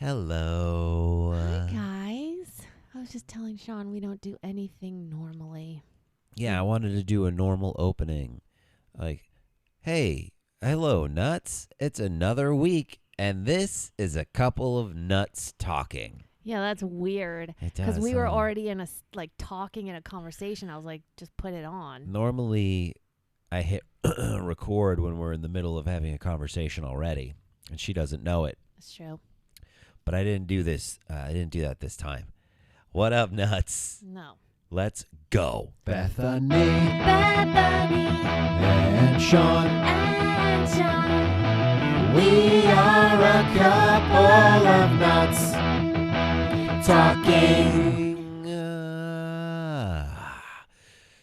Hello. Hi, guys. I was just telling Sean we don't do anything normally. Yeah, I wanted to do a normal opening. Like, hey, hello, nuts. It's another week, and this is a couple of nuts talking. Yeah, that's weird. It Because does. we were already in talking in a conversation. I was like, just put it on. Normally, I hit record when we're in the middle of having a conversation already, and she doesn't know it. That's true. But I didn't do this. I didn't do that this time. What up, nuts? No. Let's go. Bethany Bethany and Sean, and Sean. we are a couple of nuts talking.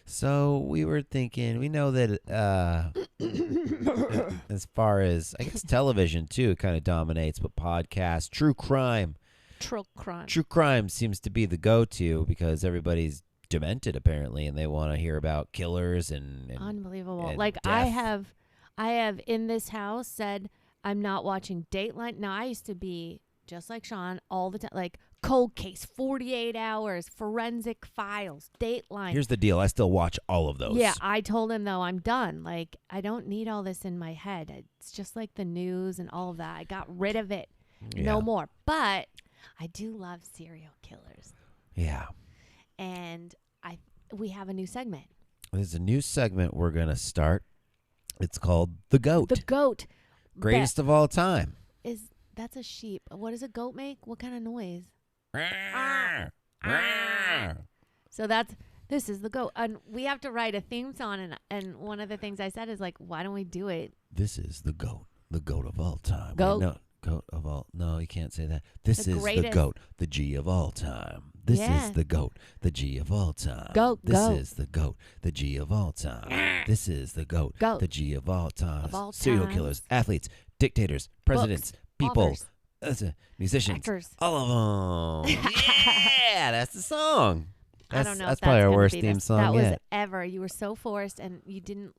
So we were thinking, we know that as far as, I guess, television, too, it kind of dominates, but podcasts, true crime. True crime. True crime seems to be the go-to because everybody's demented, apparently, and they want to hear about killers and Unbelievable. and Like death. I have in this house said I'm not watching Dateline. Now I used to be just like Sean all the time, like Cold Case, 48 Hours, Forensic Files, Dateline. Here's the deal. I still watch all of those. Yeah, I told him though I'm done. Like I don't need all this in my head. It's just like the news and all of that. I got rid of it. Yeah. No more. But I do love serial killers. Yeah. And we have a new segment. There's a new segment we're going to start. It's called The Goat. The goat. Greatest of all time. That's a sheep. What does a goat make? What kind of noise? So this is the goat. And we have to write a theme song and one of the things I said is like, why don't we do it? This is the goat of all time. Goat. Wait, no, goat of all. No, you can't say that. This The is the greatest. goat, the G of all time. This Yeah. is the goat, the G of all time. Goat, This goat. is the goat, the G of all time. This is the goat, Goat. the G of all time. Of all Serial times. killers, athletes, dictators, presidents, people, Authors, musicians, actors. all of them. Yeah, that's the song. I don't know. That's if probably that's our gonna worst be theme this. song That was yet. ever. You were so forced and you didn't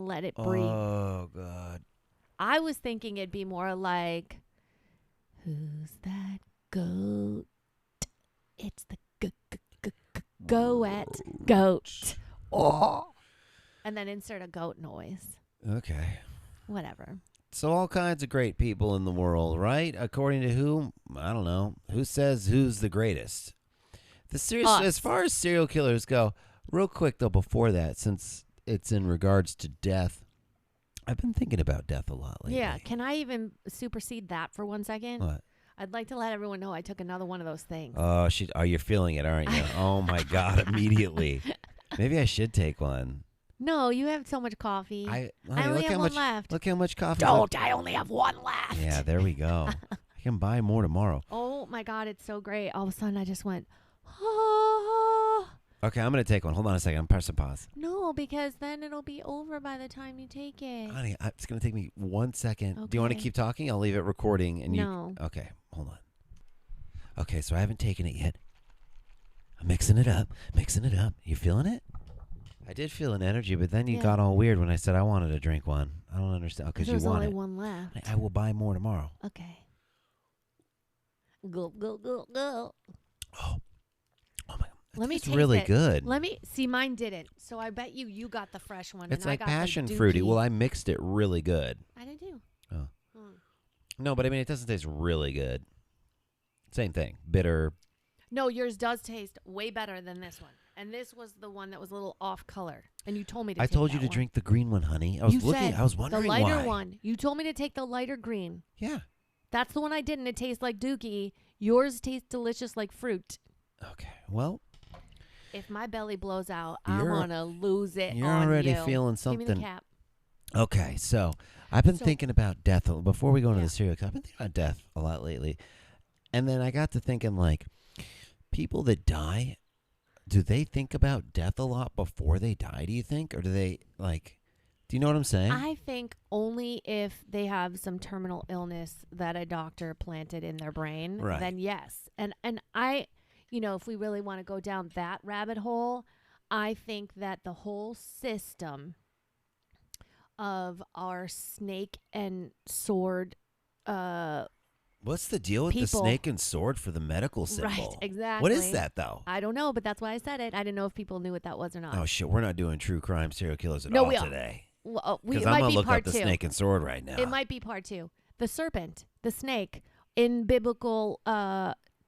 let it breathe. Oh God. I was thinking it'd be more like, who's that goat? It's the goat. Oh. And then insert a goat noise. Okay. Whatever. So all kinds of great people in the world, right? According to whom? I don't know. Who says who's the greatest? Us. As far as serial killers go, real quick though, before that, since it's in regards to death, I've been thinking about death a lot lately. Yeah. Can I even supersede that for 1 second? What? I'd like to let everyone know I took another one of those things. Oh, you're feeling it, aren't you? Oh my God! Immediately. Maybe I should take one. No, you have so much coffee. Honey, I only look have how one much. left. Look how much coffee. I only have one left. Yeah, there we go. I can buy more tomorrow. Oh my God, it's so great. All of a sudden I just went, oh. Okay, I'm gonna take one. Hold on a second. I'm pressing pause. No, because then it'll be over by the time you take it. Honey, it's going to take me 1 second. Do you want to Okay. keep talking? I'll leave it recording. And No. Okay, hold on. Okay, so I haven't taken it yet. I'm mixing it up. You feeling it? I did feel an energy, but then you Yeah. got all weird when I said I wanted to drink one. I don't understand. Because you There's want only it. one left. I will buy more tomorrow. Okay. Go, go, go, go. Oh my God. Let me It's taste really it. good. Let me see. Mine didn't. So I bet you got the fresh one. It's and like I got passion the fruity. Dookie. Well, I mixed it really good. I did too. Oh. Hmm. No, but I mean, it doesn't taste really good. Same thing. Bitter. No, yours does taste way better than this one. And this was the one that was a little off color. And you told me to I take told you that to one. drink the green one, honey. I was You looking. said I was wondering the lighter why. one. You told me to take the lighter green. Yeah. That's the one I did, and it tastes like Dookie. Yours tastes delicious like fruit. Okay. Well, If my belly blows out, I'm You're- gonna lose it. you're on already you. feeling Give me the something. cap. Okay, so I've been So- thinking about death before we go into Yeah. the serial killer. I've been thinking about death a lot lately, and then I got to thinking, like, people that die, do they think about death a lot before they die? Do you think, or do they like? Do you know what I'm saying? I think only if they have some terminal illness that a doctor planted in their brain, Right. then yes. And I, if we really want to go down that rabbit hole, I think that the whole system of our snake and sword What's the deal with the People- snake and sword for the medical symbol? Right, exactly. What is that though? I don't know, but that's why I said it. I didn't know if people knew what that was or not. Oh shit, we're not doing true crime serial killers at No, all we are. today. Well, Because it I'm might gonna be look part up the two. snake and sword right now. It might be part two. The serpent, the snake, in biblical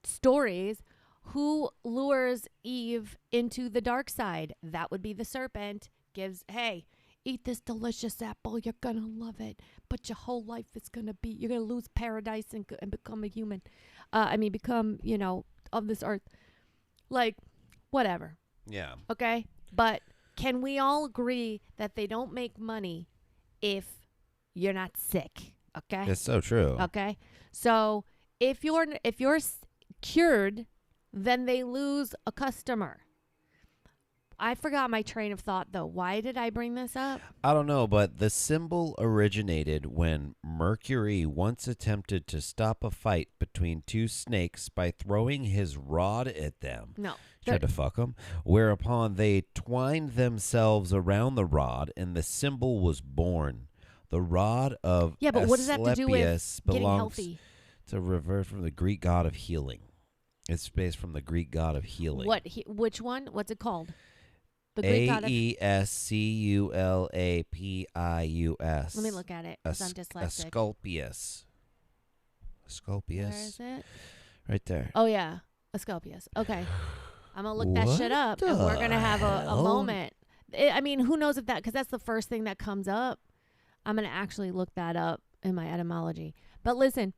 stories, who lures Eve into the dark side? That would be the serpent. Gives, hey, eat this delicious apple. You're gonna love it, but your whole life is gonna be, you're gonna lose paradise and become a human. Become, of this earth. Like, whatever. Yeah. Okay, but can we all agree that they don't make money if you're not sick? Okay. It's so true. Okay. So if you're cured, then they lose a customer. I forgot my train of thought though. Why did I bring this up? I don't know, but the symbol originated when Mercury once attempted to stop a fight between two snakes by throwing his rod at them. No. Tried to fuck them. Whereupon they twined themselves around the rod, and the symbol was born. The rod of Yeah, but what does that have to do with Asclepius getting belongs healthy? to revert from the Greek god of healing. It's based from the Greek god of healing. Which one? What's it called? The Greek god of. Aesculapius. Let me look at it because I'm dyslexic. Asclepius. Where is it? Right there. Oh yeah, Asclepius. Okay, I'm gonna look that shit What up, and we're the gonna have a hell? moment. Who knows if that? Because that's the first thing that comes up. I'm gonna actually look that up in my etymology. But listen,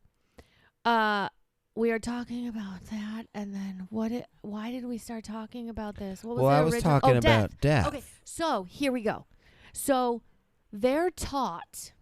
we are talking about that, and then why did we start talking about this? What was Well, the I was original? talking Oh, about death. Okay, so here we go. So they're taught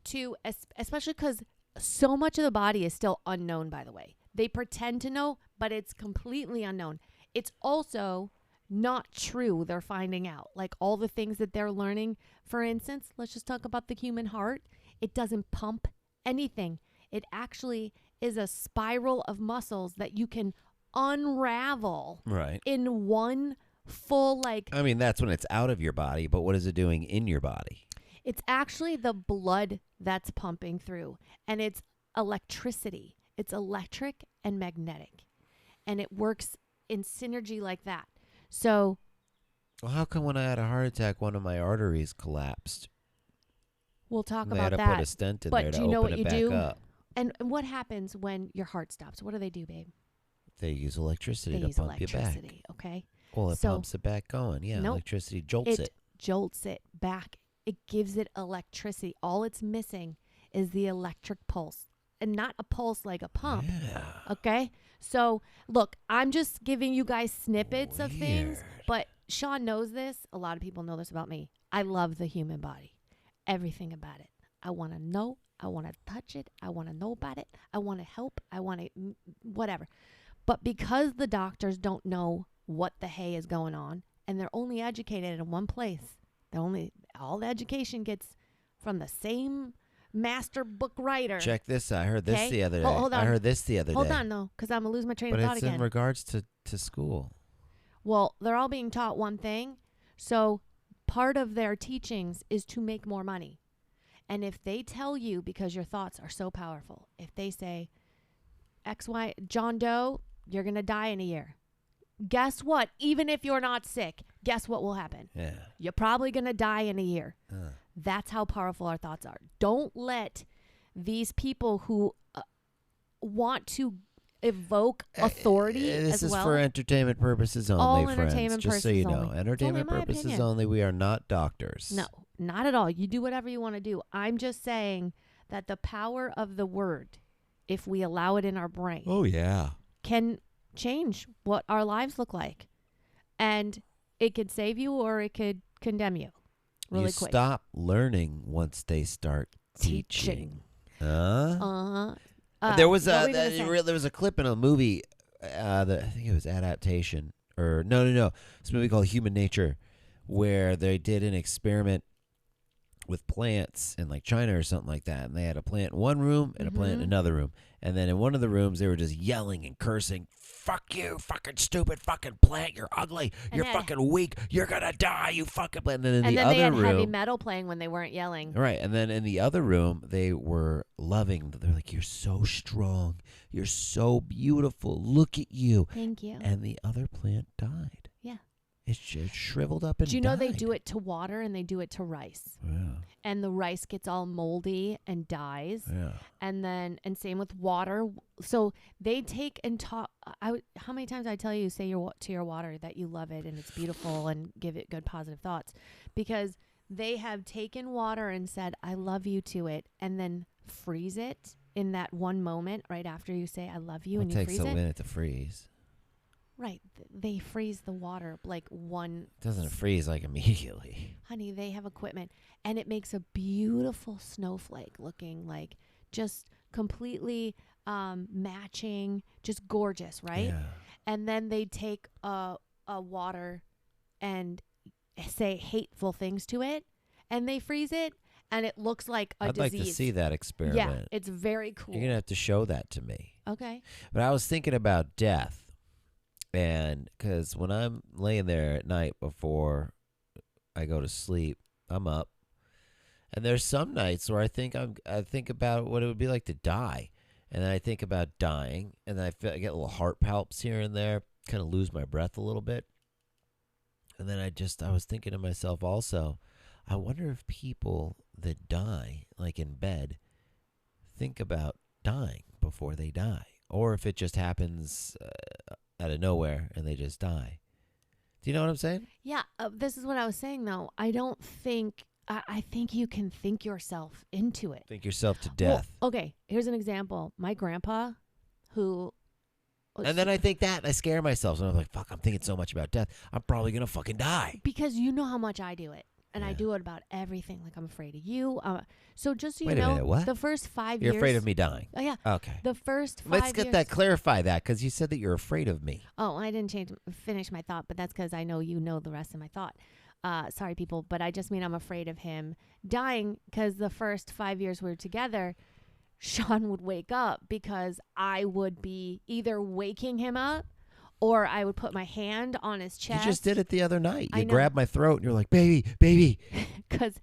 to, especially because so much of the body is still unknown, by the way. They pretend to know, but it's completely unknown. It's also not true, they're finding out. Like all the things that they're learning. For instance, let's just talk about the human heart. It doesn't pump anything. It actually is a spiral of muscles that you can unravel Right. in one full, like, I mean, that's when it's out of your body, but what is it doing in your body? it's actually the blood that's pumping through, and it's electricity. It's electric and magnetic, and it works in synergy like that. So Well, how come when I had a heart attack, one of my arteries collapsed? we'll talk They had about to put that. a stent in But there do to you know open what it you back do? up. And what happens when your heart stops? What do they do, babe? They use electricity They to use pump you back. electricity, okay? Well, it So- pumps it back going. Yeah, Nope. electricity jolts it. Jolts it back. It gives it electricity. All it's missing is the electric pulse, and not a pulse like a pump. Yeah. Okay? So, look, I'm just giving you guys snippets of things, Weird. but Sean knows this. A lot of people know this about me. I love the human body, everything about it. I want to know. I want to touch it. I want to know about it. I want to help. I want to whatever. But because the doctors don't know what the hay is going on, and they're only educated in one place, all the education gets from the same master book writer. Check this. I heard this Okay. the other day. Hold I on. heard this the other Hold day. on, though, because I'm going to lose my train But of thought it's again. in regards to school. Well, they're all being taught one thing. So part of their teachings is to make more money. And if they tell you, because your thoughts are so powerful, if they say, John Doe, you're going to die in a year. Guess what? Even if you're not sick, guess what will happen? Yeah. You're probably going to die in a year. Huh. That's how powerful our thoughts are. Don't let these people who want to evoke authority This as is well. for entertainment purposes only, All friends. entertainment Just so you purposes know. only. Entertainment It's only my purposes opinion. only. We are not doctors. No, not at all. You do whatever you want to do. I'm just saying that the power of the word, if we allow it in our brain, Oh, yeah. can change what our lives look like. And it could save you or it could condemn you really you quick. stop learning once they start teaching. Huh? Uh-huh. There was what were a you gonna say? there was a clip in a movie. I think it was Adaptation, or no. It's a movie called Human Nature, where they did an experiment with plants in like China or something like that, and they had a plant in one room and a plant in Mhm. another room, and then in one of the rooms they were just yelling and cursing, "Fuck you, fucking stupid fucking plant! You're ugly. And You're then- fucking weak. You're gonna die. You fucking plant." And then in And the then they other had heavy room, metal playing when they weren't yelling. right, and then in the other room they were loving. They're like, "You're so strong. You're so beautiful. Look at you." Thank you. And the other plant died. Yeah. It shriveled up and Do you know they died. do it to water and they do it to rice? Yeah, And the rice gets all moldy and dies. yeah. And same with water. So they take and talk. How many times I tell you, say to your water that you love it and it's beautiful and give it good positive thoughts, because they have taken water and said, "I love you" to it, and then freeze it in that one moment right after you say, "I love you," It and you takes freeze a it. minute to freeze. Right. They freeze the water like one. Doesn't freeze like immediately. Honey, they have equipment, and it makes a beautiful snowflake looking like just completely matching, just gorgeous, right? Yeah. And then they take a water and say hateful things to it, and they freeze it, and it looks like a I'd disease. like to see that experiment. Yeah, it's very cool. You're gonna have to show that to me. Okay. But I was thinking about death, and because when I'm laying there at night before I go to sleep, I'm up, and there's some nights where I think about what it would be like to die, and then I think about dying, and I get little heart palps here and there, kind of lose my breath a little bit, and then I was thinking to myself also, I wonder if people that die, like in bed, think about dying before they die, or if it just happens out of nowhere and they just die. Do you know what I'm saying? Yeah, this is what I was saying though. I don't think I think you can think yourself into it. Think yourself to Well, death. okay, here's an example. My grandpa, who, And then I think that, and I scare myself. So I'm like, fuck, I'm thinking so much about death. I'm probably going to fucking die. because you know how much I do it, and I Yeah. do it about everything. Like, I'm afraid of you. So just so you Wait a know, minute, what? the first 5 You're years. afraid of me dying. Oh yeah, Okay. the first 5 Let's get years. that, clarify that, because you said that you're afraid of me. Oh, I didn't finish my thought, but that's because I know you know the rest of my thought. Sorry, people, but I just mean I'm afraid of him dying, because the first 5 years we were together, Sean would wake up because I would be either waking him up or I would put my hand on his chest. You just did it the other night. I You know. grabbed my throat and you're like, baby, baby. Because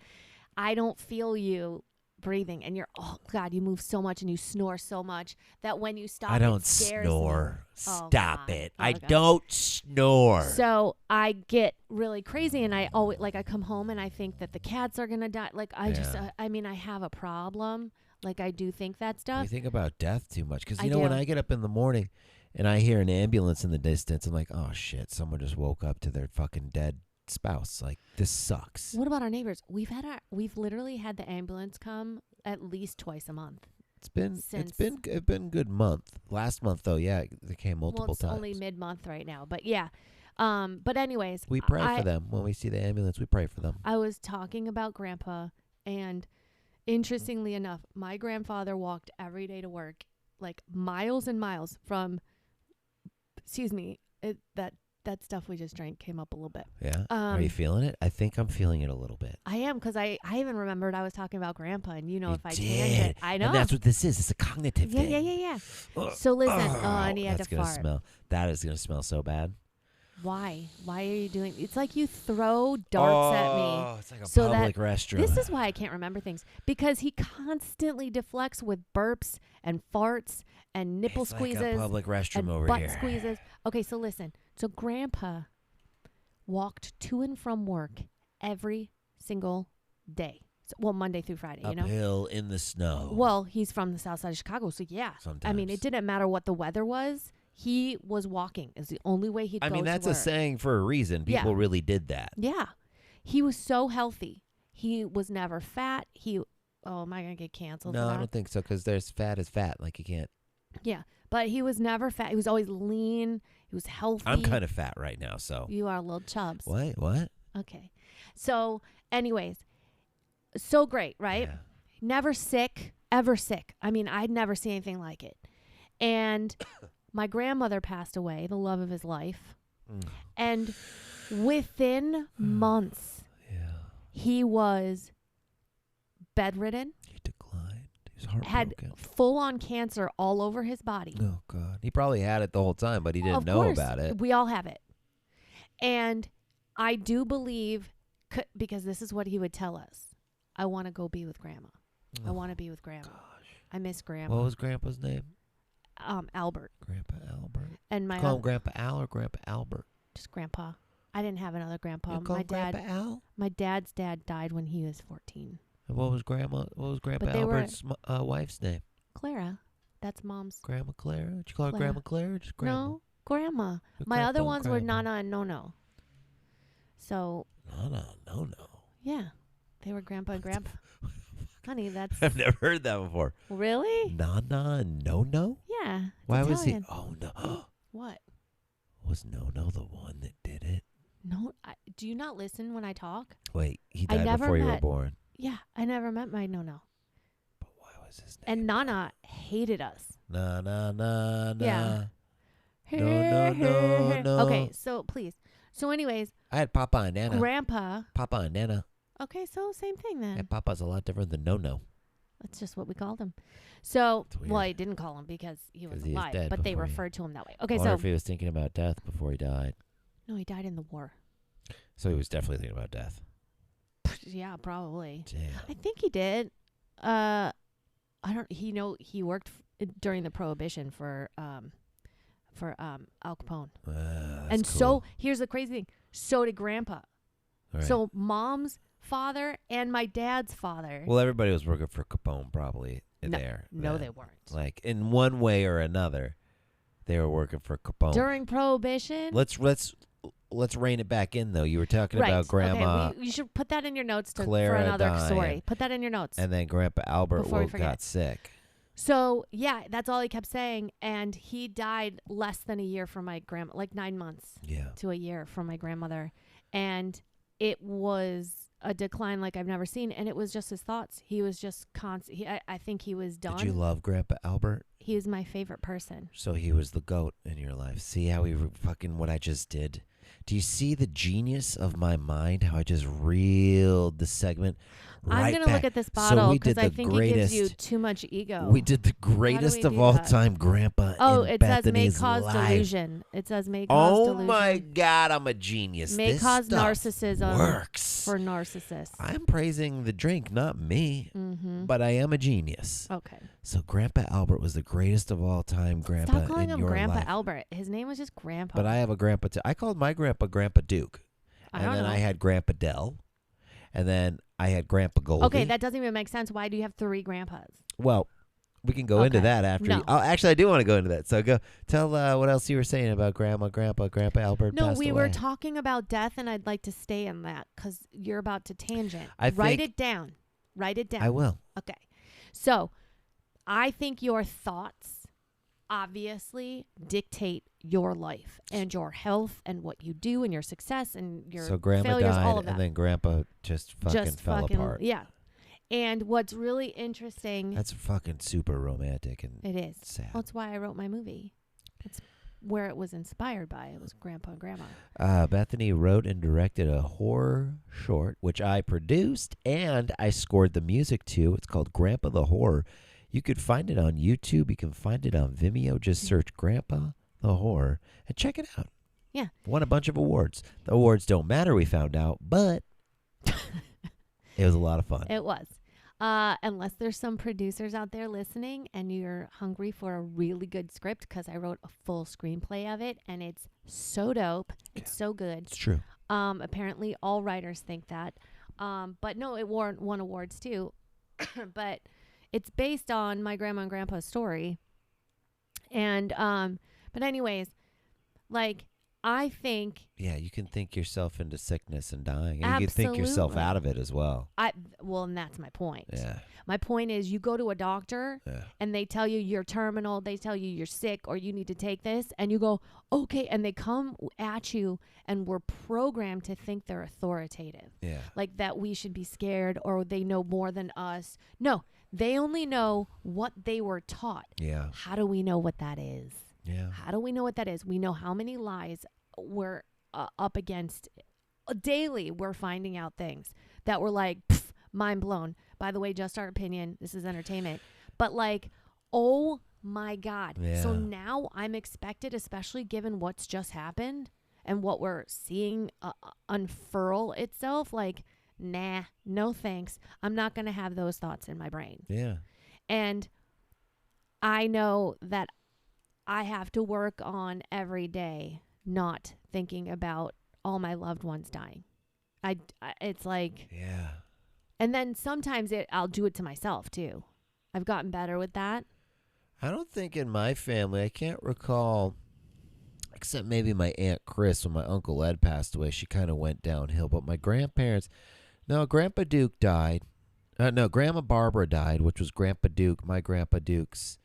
I don't feel you breathing, and oh God, you move so much and you snore so much that when you stop, I don't it scares me. snore. Oh, Stop God. it. Oh, I God. don't snore. So I get really crazy, and I always I come home and I think that the cats are gonna die. Like I just, Yeah. I mean, I have a problem. Like I do think that We stuff. think about death too much. Because, I you know, when do. I get up in the morning and I hear an ambulance in the distance, I'm like, oh, shit, someone just woke up to their fucking dead spouse. Like, this sucks. What about our neighbors? We've literally had the ambulance come at least twice a month. It's been Since- a good month. Last month though, yeah, they came multiple well, it's times. only mid-month right now, but yeah. But anyways, We pray for them when we see the ambulance. We pray for them. I was talking about Grandpa, and interestingly enough, my grandfather walked every day to work, like miles and miles from. Excuse me, that stuff we just drank came up a little bit. Yeah. Are you feeling it? I think I'm feeling it a little bit. I am, because I even remembered I was talking about Grandpa, and You if I did. tangent, I know. And that's what this is. It's a cognitive yeah, thing. yeah, yeah, yeah. Ugh. So listen, and he had that's to gonna fart. smell. That is gonna smell so bad. Why? Why are you doing? It's like you throw darts at me. Oh, it's like a so that- public restroom. This is why I can't remember things, because he constantly deflects with burps and farts and nipple It's squeezes like a public restroom and over butt here. squeezes. Okay, so listen. So Grandpa walked to and from work every single day. Well, Monday through Friday, you know? Uphill in the snow. Well, he's from the south side of Chicago, so yeah. I mean, Sometimes. it didn't matter what the weather was. He was walking. Is the only way he'd I go mean, to that's work. a saying for a reason. Yeah. People really did that. Yeah. He was so healthy. He was never fat. Am I going to get canceled No, for I that? don't think so, because there's fat is fat. Like, you can't. Yeah. But he was never fat. He was always lean. He was healthy. I'm kind of fat right now, so. You are little chubs. What? Okay. So, anyways, so great, right? Yeah. Never sick, ever sick. I mean, I'd never seen anything like it. And my grandmother passed away, the love of his life. Mm. And within months, Yeah. he was bedridden, He declined. He was had heartbroken. full-on cancer all over his body. Oh God. He probably had it the whole time, but he didn't Of know course, about it. We all have it. And I do believe, because this is what he would tell us, I want to go be with Grandma. I Oh, want to be with Grandma. Gosh. I miss Grandma. What was Grandpa's name? Albert. Grandpa Albert. And my Call him Grandpa Al or Grandpa Albert. just Grandpa. I didn't have another grandpa. You call My him Grandpa dad, Al? my dad's dad died when he was 14. And what was Grandpa they were- Albert's wife's name? Clara, that's mom's. Grandma Clara? Did you call her Clara. Grandma Clara or just Grandma? No, Grandma. Your My grandpa other and ones were grandma. Nana and Nono. So No. yeah, they were Grandpa and Grandpa. Honey, that's I've never heard that before. really Nana and No? yeah. it's Why was he? Italian. Oh no. What? Was No the one that did it? No, do you not listen when I talk? Wait, he I died never before you were met- born. Yeah, I never met my Nono. But why was his name? And Nana hated us. Na. Yeah. No. Okay, so please. So anyways, I had Papa and Nana. Grandpa. Papa and Nana. Okay, so same thing then. And Papa's a lot different than No. That's just what we called him. So, It's weird. well, I didn't call him because he was 'Cause he was alive, dead but they before he- referred to him that way. I Okay, wonder so if he was thinking about death before he died. no, he died in the war. So he was definitely thinking about death. Yeah, probably. Damn. I think he did. I don't. He worked during the Prohibition for Al Capone. And so here's the crazy thing. So did Grandpa. Right. So mom's father and my dad's father. Well, everybody was working for Capone probably No, there. no, then. they weren't. Like in one way or another, they were working for Capone. During Prohibition. Let's rein it back in though. You were talking right. about Grandma, Okay, you should put that in your notes for Clara another dying. story. Put that in your notes. and then Grandpa Albert Before we forget. got sick. So yeah, that's all he kept saying, and he died less than a year from my grandma, like 9 months Yeah. to a year from my grandmother, and it was a decline like I've never seen, and it was just his thoughts. He was just constant. I think he was done. Did you love Grandpa Albert? He was my favorite person. So he was the goat in your life. See how fucking what I just did? Do you see the genius of my mind? How I just reeled the segment right I'm gonna back. look at this So bottle we because did I the think it gives you greatest- too much ego. We did the greatest we of do all that? time, Grandpa. Oh, in it says may Bethany's cause life. delusion. It says may cause Oh delusion. my God, I'm a genius. May This cause stuff narcissism works. for narcissists. I'm praising the drink, not me, Mm-hmm. but I am a genius. Okay. So Grandpa Albert was the greatest of all time, Grandpa Stop calling in him your Grandpa life. Albert. His name was just Grandpa. But I have a grandpa too. I called my grandpa Grandpa Duke. I And don't then know. I had Grandpa Dell. And then I had Grandpa Goldie. Okay, that doesn't even make sense. Why do you have 3 grandpas? Well, we can go into Okay. that after. No. Oh, actually, I do want to go into that. So go tell what else you were saying about Grandpa Albert. No, passed we were away. talking about death, and I'd like to stay in that because you're about to tangent. I Write think- it down. Write it down. I will. Okay. So I think your thoughts obviously dictate your life and your health and what you do and your success and your So Grandma failures, died, all of that. and then Grandpa just fell apart. Yeah. And what's really interesting, That's fucking super romantic and it is. sad. Well, that's why I wrote my movie. It's where it was inspired by. It was Grandpa and Grandma. Bethany wrote and directed a horror short, which I produced and I scored the music to. It's called Grandpa the Horror. You could find it on YouTube. You can find it on Vimeo. Just search Grandpa the Horror and check it out. Yeah. Won a bunch of awards. The awards don't matter, we found out, but it was a lot of fun. It was. Unless there's some producers out there listening and you're hungry for a really good script, because I wrote a full screenplay of it and it's so dope. It's so good. It's true. Apparently all writers think that. But no, it won awards too. But it's based on my grandma and grandpa's story. And but anyways, like I think Yeah, you can think yourself into sickness and dying. And you can think yourself Absolutely. out of it as well. and that's my point. Yeah. My point is you go to a doctor Yeah. and they tell you you're terminal, they tell you you're sick or you need to take this, and you go, okay, and they come at you and we're programmed to think they're authoritative, Yeah. like that we should be scared or they know more than us. No, they only know what they were taught. Yeah. How do we know what that is? Yeah. How do we know what that is? We know how many lies we're up against daily. We're finding out things that we're like, mind blown By the way, just our opinion. This is entertainment. But like, oh my God. So Yeah. now I'm expected, especially given what's just happened and what we're seeing unfurl itself, like, nah, no thanks. I'm not going to have those thoughts in my brain. Yeah. And I know that I have to work on every day not thinking about all my loved ones dying. It's like, Yeah. and then sometimes I'll do it to myself too. I've gotten better with that. I don't think in my family, I can't recall, except maybe my Aunt Chris when my Uncle Ed passed away. She kind of went downhill. But my grandparents, no, Grandpa Duke died. No, Grandma Barbara died, which was Grandpa Duke, my Grandpa Duke's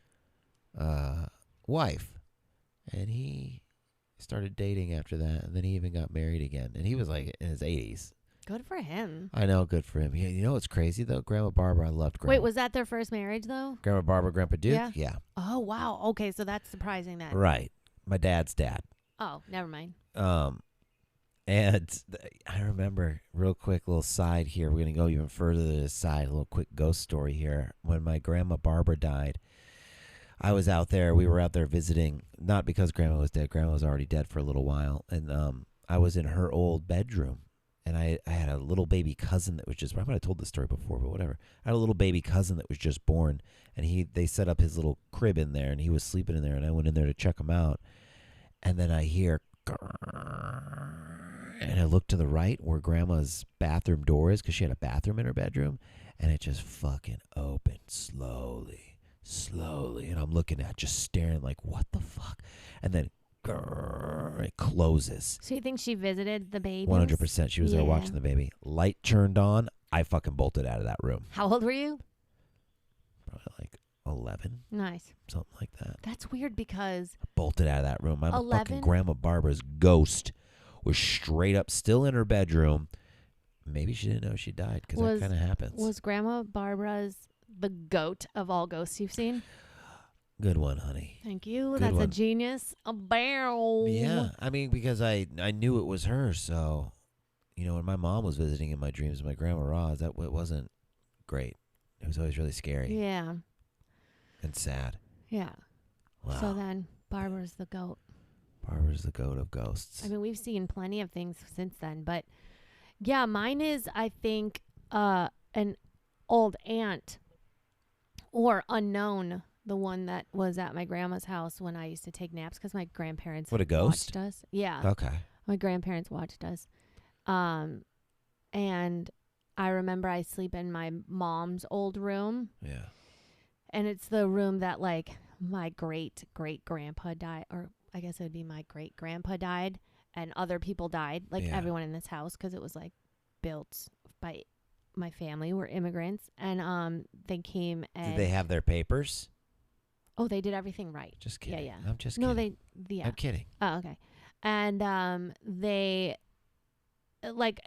wife. And he started dating after that. And then he even got married again. And he was like in his 80s. Good for him. I know, good for him. Yeah, you know what's crazy, though? Grandma Barbara, I loved Grandma. Wait, was that their first marriage though? Grandma Barbara, Grandpa Duke? Yeah. Yeah. Oh, wow. Okay, so that's surprising then. Right. My dad's dad. Oh, never mind. I remember, real quick, little side here. We're going to go even further to the side, a little quick ghost story here. When my Grandma Barbara died, I was out there. We were out there visiting, not because Grandma was dead. Grandma was already dead for a little while. And I was in her old bedroom. And I had a little baby cousin that was just, I might have told this story before, but whatever. I had a little baby cousin that was just born. And they set up his little crib in there. And he was sleeping in there. And I went in there to check him out. And then I hear, and I look to the right where Grandma's bathroom door is, because she had a bathroom in her bedroom, and it just fucking opened slowly. And I'm looking at, just staring like, what the fuck? And then it closes. So you think she visited the baby? 100%. She was there Yeah. watching the baby. Light turned on. I fucking bolted out of that room. How old were you? Probably like 11, Nice. something like that. That's weird because Bolted out of that room. My 11? fucking Grandma Barbara's ghost was straight up still in her bedroom. Maybe she didn't know she died, because that kind of happens. Was Grandma Barbara's the goat of all ghosts you've seen? Good one, honey. Thank you. Good That's a one. genius. A barrel. Yeah, I mean, because I knew it was her, so, when my mom was visiting in my dreams, my Grandma Roz, it wasn't great. It was always really scary Yeah. and sad. Yeah. Wow. So then Barbara's the goat. Barbara's the goat of ghosts. I mean, we've seen plenty of things since then, but yeah, mine is, I think, an old aunt or unknown, the one that was at my grandma's house when I used to take naps because my grandparents What, a ghost? watched us. Yeah. Okay. My grandparents watched us. And I remember I sleep in my mom's old room, Yeah. and it's the room that like my great grandpa died, or I guess it would be my great grandpa died, and other people died, like Yeah. everyone in this house, because it was like built by my family were immigrants, and they came and Did they have their papers? they did everything right. Just kidding. Yeah. I'm just No, kidding. yeah. I'm kidding. Oh, okay. And they, like,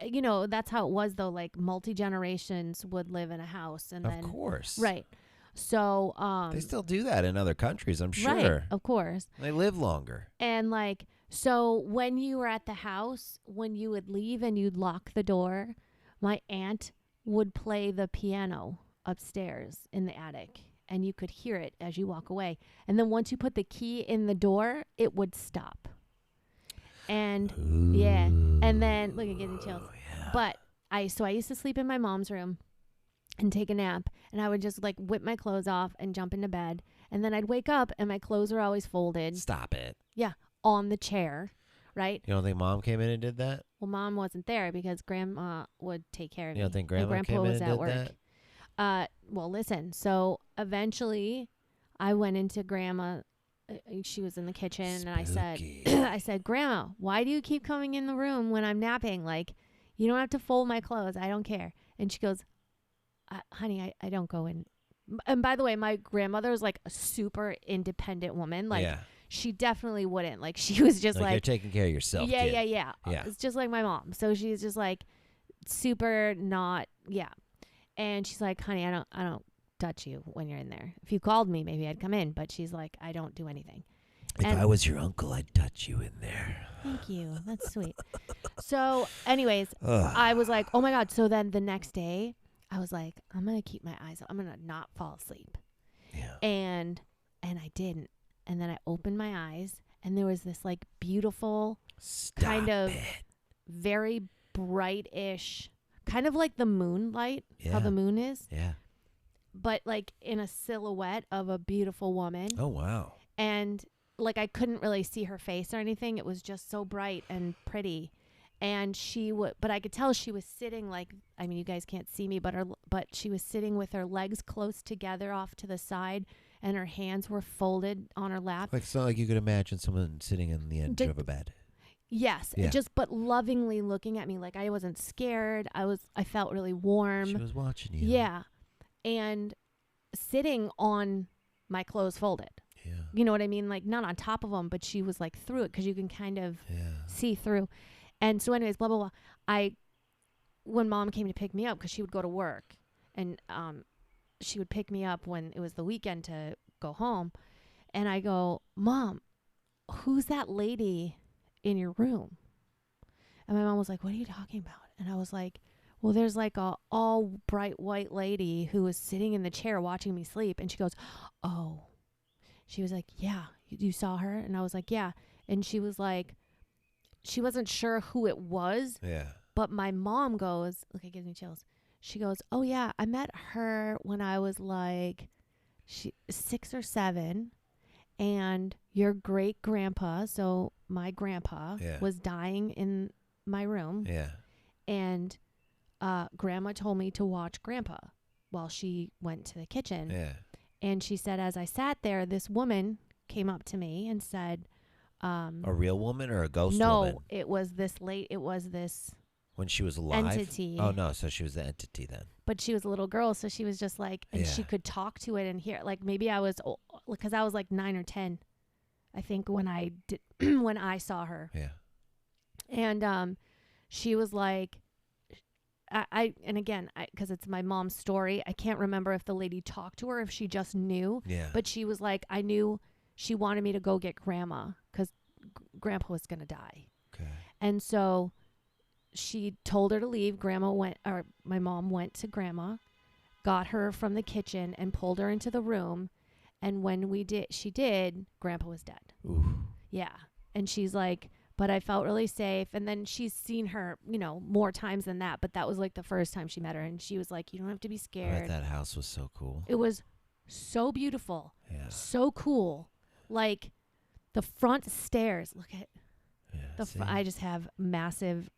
that's how it was though. Like multi-generations would live in a house, and Of then course. right. So They still do that in other countries, I'm sure. right, of course. They live longer. And like, so when you were at the house, when you would leave and you'd lock the door, my aunt would play the piano upstairs in the attic, and you could hear it as you walk away. And then once you put the key in the door, it would stop. And yeah, and then look, I'm getting chills. Yeah. But I used to sleep in my mom's room and take a nap, and I would just like whip my clothes off and jump into bed, and then I'd wake up and my clothes were always folded Stop it. on the chair, right? You don't think Mom came in and did that? Well, Mom wasn't there because Grandma would take care of me. You don't think And Grandma Grandpa came in was and at did work. that? Well, listen. So eventually, I went into Grandma. She was in the kitchen, and I said, Spooky. I said, Grandma, why do you keep coming in the room when I'm napping? Like, you don't have to fold my clothes. I don't care. And she goes, honey, I don't go in. And by the way, my grandmother was like a super independent woman. Like, yeah. she definitely wouldn't. Like, she was just Like, like, you're taking care of yourself, yeah, kid. yeah. Yeah. It's just like my mom. So she's just like super not, yeah. And she's like, honey, I don't touch you when you're in there. If you called me, maybe I'd come in. But she's like, I don't do anything. If And- I was your uncle, I'd touch you in there. Thank you. That's sweet. So anyways, Ugh. I was like, oh my God. So then the next day I was like, I'm going to keep my eyes up. I'm going to not fall asleep. Yeah. And I didn't. And then I opened my eyes, and there was this like beautiful, Stop kind of it. very bright-ish, kind of like the moonlight, how Yeah. the moon is, Yeah. but like in a silhouette of a beautiful woman. Oh, wow. And like I couldn't really see her face or anything. It was just so bright and pretty. And but I could tell she was sitting like, I mean, you guys can't see me, but she was sitting with her legs close together off to the side, and her hands were folded on her lap. Like, it's not like you could imagine someone sitting in the edge of a bed. Yes, Yeah. but lovingly looking at me, like I wasn't scared. I felt really warm. She was watching you. Yeah, and sitting on my clothes folded. Yeah. You know what I mean? Like not on top of them, but she was like through it because you can kind of Yeah. see through. And so, anyways, blah blah blah. When Mom came to pick me up, because she would go to work, and she would pick me up when it was the weekend to go home, and I go, Mom, who's that lady in your room? And my mom was like, what are you talking about? And I was like, well, there's like a all bright white lady who was sitting in the chair watching me sleep. And she goes, oh. She was like, yeah, you saw her? And I was like, yeah. And she was like, she wasn't sure who it was, Yeah. but my mom goes, look, it gives me chills. She goes, oh yeah, I met her when I was like 6 or 7. And your great grandpa, so my grandpa, Yeah. was dying in my room. Yeah. And grandma told me to watch grandpa while she went to the kitchen. Yeah. And she said, as I sat there, this woman came up to me and said, A real woman or a ghost no, woman? it was this When she was alive? entity. Oh, no. So she was the entity then. But she was a little girl, so she was just like, and she Yeah. could talk to it and hear. Like maybe I was, because I was like 9 or 10, I think, when I did when I saw her. Yeah. And she was like, and again, because it's my mom's story, I can't remember if the lady talked to her, if she just knew. Yeah. But she was like, I knew she wanted me to go get grandma because grandpa was gonna die. Okay. And so she told her to leave. My mom went to grandma, got her from the kitchen and pulled her into the room. And when she did, grandpa was dead. Ooh. Yeah. And she's like, but I felt really safe. And then she's seen her, more times than that. But that was like the first time she met her. And she was like, you don't have to be I bet scared. that house was so cool. It was so beautiful. Yeah. So cool. Like the front stairs. Look at Yeah. See? I just have massive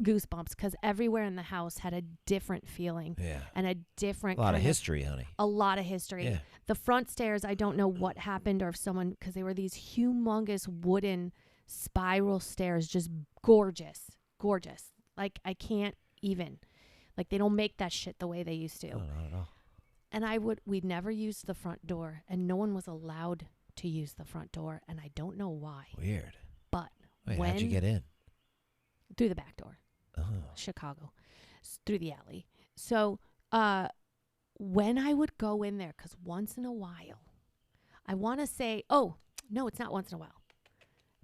goosebumps because everywhere in the house had a different feeling Yeah. and a different A lot kind of history, honey. a lot of history. Yeah. The front stairs, I don't know what happened or if someone, because they were these humongous wooden spiral stairs, just gorgeous. Like I can't even, like they don't make that shit the way they used to. No, not at all. And we'd never used the front door, and no one was allowed to use the front door, and I don't know why. Weird. But Wait, when how'd you get in? through the back door, Oh. Chicago, through the alley. So when I would go in there, because once in a while, I want to say, oh, no, it's not once in a while,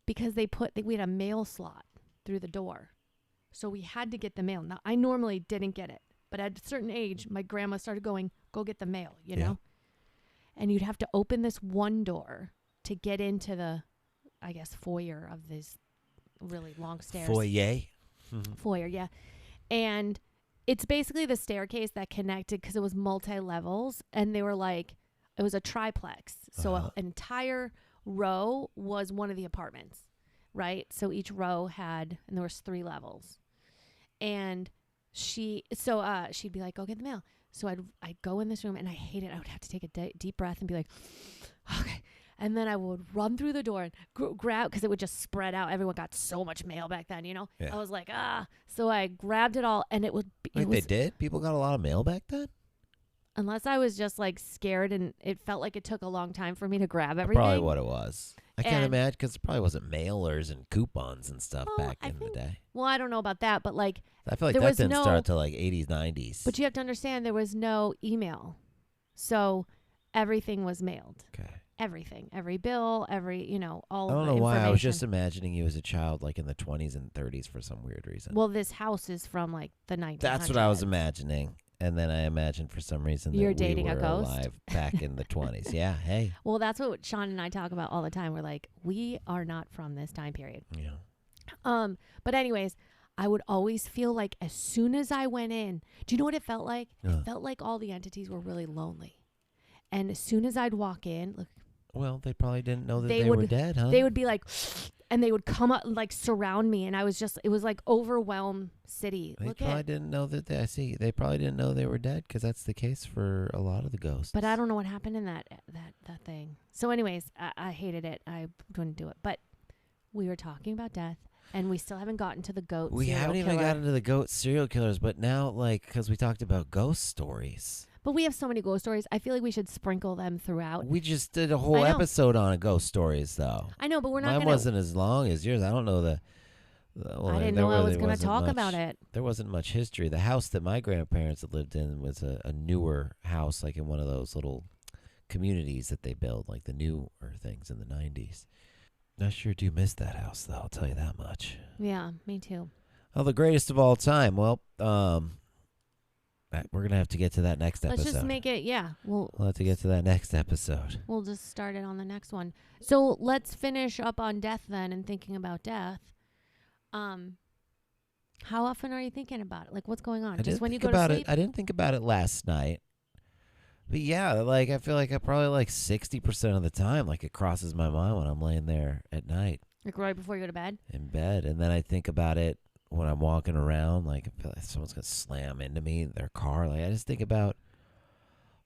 because we had a mail slot through the door. So we had to get the mail. Now, I normally didn't get it, but at a certain age, my grandma started going, go get the mail, you know? And you'd have to open this one door to get into the, I guess, foyer of this really long stairs. Foyer, yeah. And it's basically the staircase that connected because it was multi-levels, and they were like, it was a triplex. So Uh-huh. an entire row was one of the apartments, right? So each row had, and there was 3 levels. And she'd be like, go get the mail. So I'd go in this room, and I hate it. I would have to take a deep breath and be like, okay. And then I would run through the door and grab, because it would just spread out. Everyone got so much mail back then, Yeah. I was like, So I grabbed it all, and it was, Wait, they did? People got a lot of mail back then? unless I was just like scared, and it felt like it took a long time for me to grab everything. Probably what it was. I can't And- imagine because there probably wasn't mailers and coupons and stuff Well, back I in the think- day. Well, I don't know about that, but like, I feel like there that was didn't no- start till like 80s, 90s. but you have to understand there was no email. So everything was mailed. Okay. Everything, every bill, every, all I of don't the know why. information. I was just imagining you as a child, like in the 20s and 30s for some weird reason. Well, this house is from like the 1900s. That's what I was imagining. And then I imagined for some reason You're that dating we a were ghost? alive back in the 20s. Yeah, hey. Well, that's what Sean and I talk about all the time. We're like, we are not from this time period. Yeah. But anyways, I would always feel like as soon as I went in, do you know what it felt like? It felt like all the entities were really lonely. And as soon as I'd walk in, look, Well, they probably didn't know that They they were would- dead, huh? they would be like, and they would come up and like surround me. And I was just, it was like overwhelmed city. They Look probably at, didn't know that they probably didn't know they were dead because that's the case for a lot of the ghosts. but I don't know what happened in that thing. So anyways, I hated it. I wouldn't do it. But we were talking about death. And we still haven't gotten to the goat. We serial haven't even killer. gotten to the goat serial killers, but now, like, because we talked about ghost stories, But we have so many ghost stories. I feel like we should sprinkle them throughout. we just did a whole I know. episode on ghost stories, though. I know, but we're not Mine going to. wasn't as long as yours. I don't know well, I didn't there know I was really going to wasn't talk much- about it. There wasn't much history. The house that my grandparents had lived in was a newer house, like in one of those little communities that they build, like the newer things in the 90s. I sure do miss that house, though. I'll tell you that much. Yeah, me too. Oh, the greatest of all time. Well, we're gonna have to get to that next episode. Let's just make it. Yeah, We'll have to get to that next episode. we'll just start it on the next one. So let's finish up on death then, and thinking about death. How often are you thinking about it? Like, what's going on? I Just didn't when you think go to about sleep? it. I didn't think about it last night. But yeah, like I feel like I probably like 60% of the time, like it crosses my mind when I'm laying there at night Like right before you go to bed? in bed, and then I think about it when I'm walking around. Like I feel like someone's gonna slam into me in their car. Like I just think about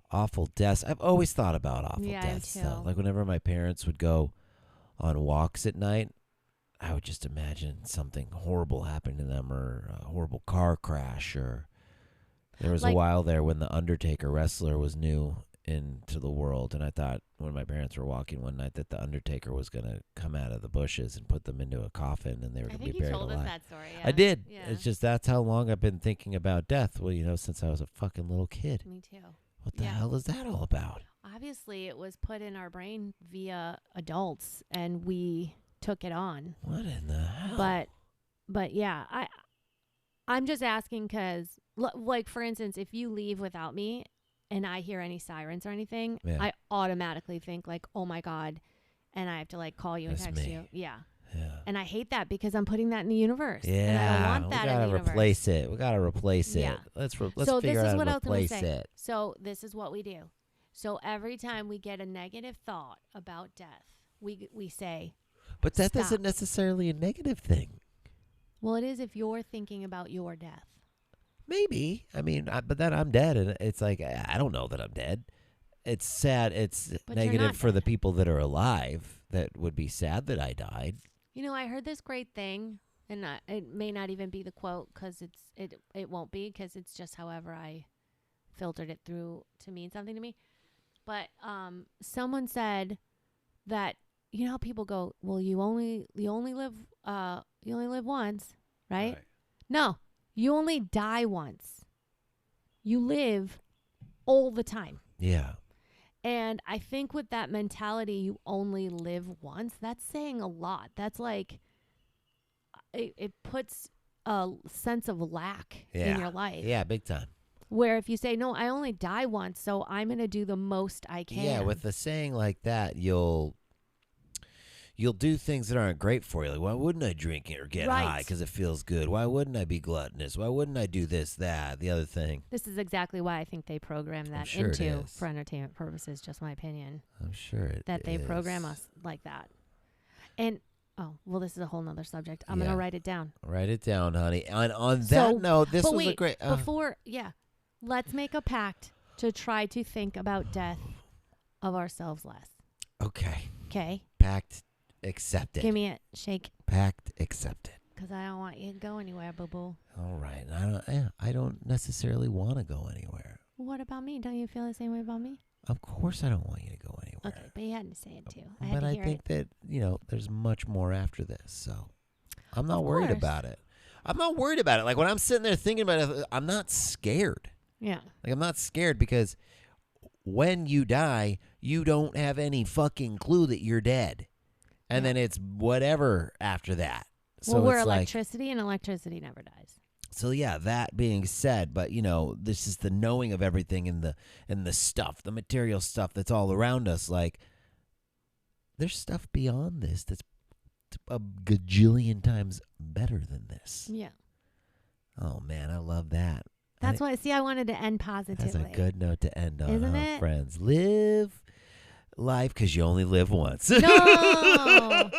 awful deaths. I've always thought about awful Yeah, I do deaths. Though. too. Like whenever my parents would go on walks at night, I would just imagine something horrible happened to them, or a horrible car crash, or there was a Like- while there when the Undertaker wrestler was new into the world, and I thought when my parents were walking one night that the Undertaker was going to come out of the bushes and put them into a coffin, and they were I going to think be you buried told alive. us that story. Yeah. I did. Yeah. It's just that's how long I've been thinking about death. Well, since I was a fucking little kid. Me too. What the Yeah. hell is that all about? Obviously, it was put in our brain via adults, and we took it on. What in the hell? But yeah, I'm just asking because, like, for instance, if you leave without me and I hear any sirens or anything, Yeah. I automatically think like, oh my God, and I have to like call you and That's text me. you. Yeah. yeah. And I hate that because I'm putting that in the universe. And I Yeah, don't want that we in gotta the universe. replace it. We gotta replace Yeah. it. Let's So figure this out is how what to I was going to replace say. it. So this is what we do. So every time we get a negative thought about death, we say, But that Stop. isn't necessarily a negative thing. well, it is if you're thinking about your death. Maybe. I mean, but then I'm dead, and it's like I don't know that I'm dead. It's sad. It's But you're negative not for the dead. people that are alive. That would be sad that I died. You know, I heard this great thing, and it may not even be the quote because it won't be because it's just however I filtered it through to mean something to me. But someone said that how people go, well, you only live once, right? No, you only die once. You live all the time. Yeah. And I think with that mentality, you only live once, that's saying a lot. That's like, it puts a sense of lack in your life. Yeah, big time. Where if you say, no, I only die once, so I'm going to do the most I can. Yeah, with a saying like that, you'll do things that aren't great for you. Like, why wouldn't I drink or get Right. high because it feels good? Why wouldn't I be gluttonous? Why wouldn't I do this, that, the other thing? This is exactly why I think they program that sure it into is. for entertainment purposes, just my opinion. I'm sure it That they program is. us like that. And, oh, well, this is a whole nother subject. I'm going Yeah. to write it down. Write it down, honey. On So- that note, this but was a wait, great. let's make a pact to try to think about death of ourselves less. Okay. Okay? Pact accepted. Give me a shake Pact accepted. because I don't want you to go anywhere, boo-boo. All right. I don't necessarily want to go anywhere. What about me? Don't you feel the same way about me? Of course, I don't want you to go anywhere. Okay, but you had to say it too. I had But to I hear think it. that there's much more after this, so I'm not Of worried course. about it. I'm not worried about it. Like when I'm sitting there thinking about it, I'm not scared. Yeah. Like I'm not scared because when you die, you don't have any fucking clue that you're dead. And then it's whatever after that. So well, we're it's like, electricity, and electricity never dies. so yeah, that being said, but this is the knowing of everything and the stuff, the material stuff that's all around us. Like, there's stuff beyond this that's a gajillion times better than this. Yeah. Oh man, I love that. That's why. See, I wanted to end That's positively. a good note to end on, Isn't huh, it? friends? Live life because you only live once. No.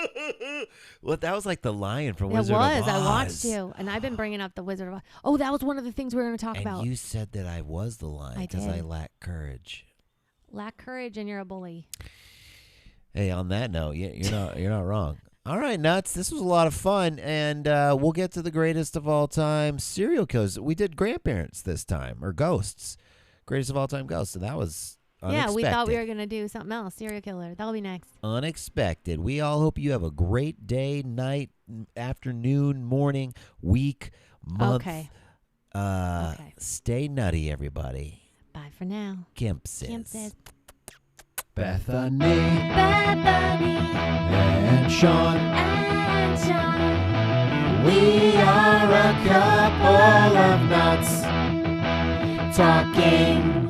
Well, that was like the lion from It Wizard of Oz. I watched you, and I've been bringing up the Wizard of Oz. Oh, that was one of the things we were going to talk And about. you said that I was the lion I because I did. lack courage. Lack courage, and you're a bully. Hey, on that note, you're not wrong. All right, nuts. This was a lot of fun, and we'll get to the greatest of all time serial killers. We did grandparents this time, or ghosts, greatest of all time ghosts, and that was unexpected. Yeah, we thought we were going to do something else. Serial killer. That'll be next. Unexpected. We all hope you have a great day, night, afternoon, morning, week, month. Okay. Okay. Stay nutty, everybody. Bye for now. Kemp says. Kim says. Bethany Bethany and Sean. and Sean. We are a couple of nuts talking